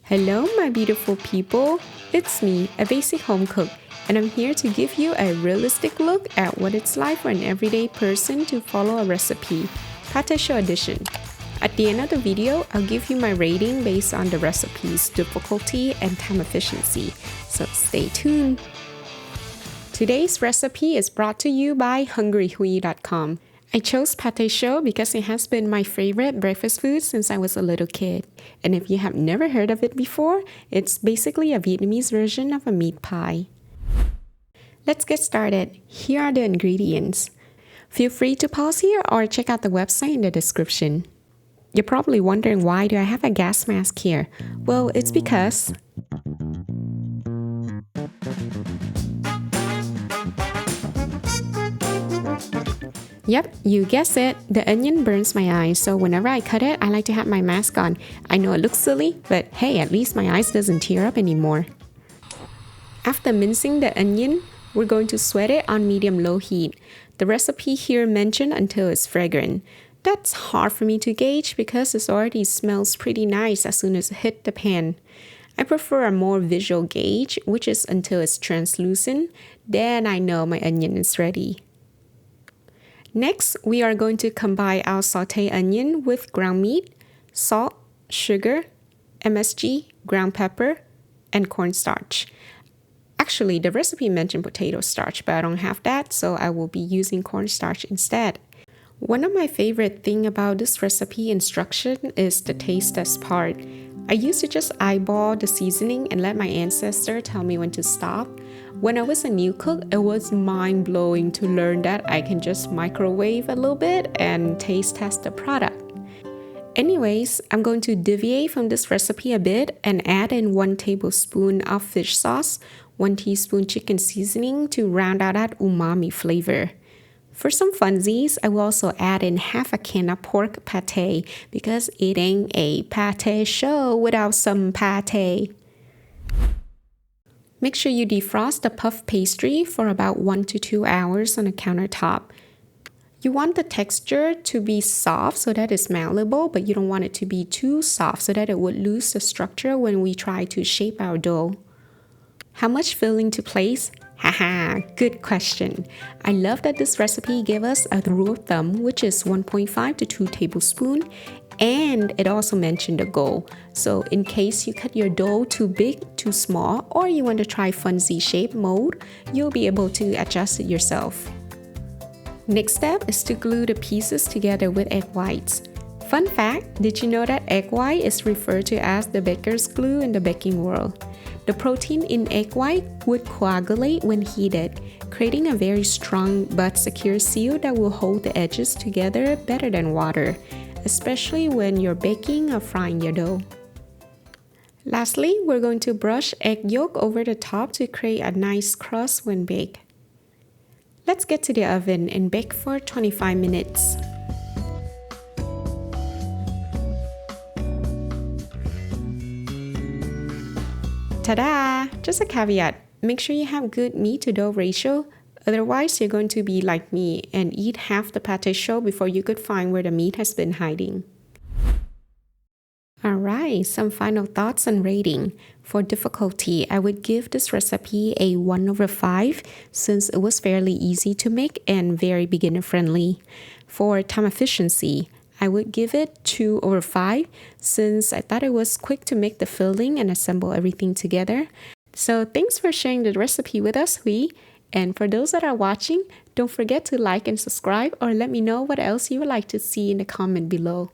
Hello, my beautiful people. It's me, a basic home cook, and I'm here to give you a realistic look at what it's like for an everyday person to follow a recipe, Patechaud edition. At the end of the video, I'll give you my rating based on the recipe's difficulty and time efficiency, so stay tuned. Today's recipe is brought to you by hungryhui.com. I chose Patechaud because it has been my favorite breakfast food since I was a little kid. And if you have never heard of it before, it's basically a Vietnamese version of a meat pie. Let's get started. Here are the ingredients. Feel free to pause here or check out the website in the description. You're probably wondering, why do I have a gas mask here? Well, it's because Yep, you guessed it. The onion burns my eyes, so whenever I cut it, I like to have my mask on. I know it looks silly, but hey, at least my eyes doesn't tear up anymore. After mincing the onion, we're going to sweat it on medium-low heat. The recipe here mentioned until it's fragrant. That's hard for me to gauge because it already smells pretty nice as soon as it hit the pan. I prefer a more visual gauge, which is until it's translucent. Then I know my onion is ready. Next, we are going to combine our sauté onion with ground meat, salt, sugar, MSG, ground pepper, and cornstarch. Actually, the recipe mentioned potato starch, but I don't have that, so I will be using cornstarch instead. One of my favorite things about this recipe instruction is the taste test part. I used to just eyeball the seasoning and let my ancestor tell me when to stop. When I was a new cook, it was mind-blowing to learn that I can just microwave a little bit and taste test the product. Anyways, I'm going to deviate from this recipe a bit and add in 1 tablespoon of fish sauce, 1 teaspoon chicken seasoning to round out that umami flavor. For some funsies, I will also add in half a can of pork pate because it ain't a Patechaud without some pate. Make sure you defrost the puff pastry for about 1 to 2 hours on a countertop. You want the texture to be soft so that it's malleable, but you don't want it to be too soft so that it would lose the structure when we try to shape our dough. How much filling to place? Haha, good question. I love that this recipe gave us a rule of thumb, which is 1.5 to 2 tablespoons, and it also mentioned a goal. So in case you cut your dough too big, too small, or you want to try funzy shape mode, you'll be able to adjust it yourself. Next step is to glue the pieces together with egg whites. Fun fact, did you know that egg white is referred to as the baker's glue in the baking world? The protein in egg white would coagulate when heated, creating a very strong but secure seal that will hold the edges together better than water, especially when you're baking or frying your dough. Lastly, we're going to brush egg yolk over the top to create a nice crust when baked. Let's get to the oven and bake for 25 minutes. Ta-da! Just a caveat, make sure you have good meat to dough ratio, otherwise you're going to be like me and eat half the Patechaud before you could find where the meat has been hiding. Alright, some final thoughts and rating. For difficulty, I would give this recipe a 1/5 since it was fairly easy to make and very beginner friendly. For time efficiency, I would give it 2/5 since I thought it was quick to make the filling and assemble everything together. So thanks for sharing the recipe with us, Hui. And for those that are watching, don't forget to like and subscribe or let me know what else you would like to see in the comment below.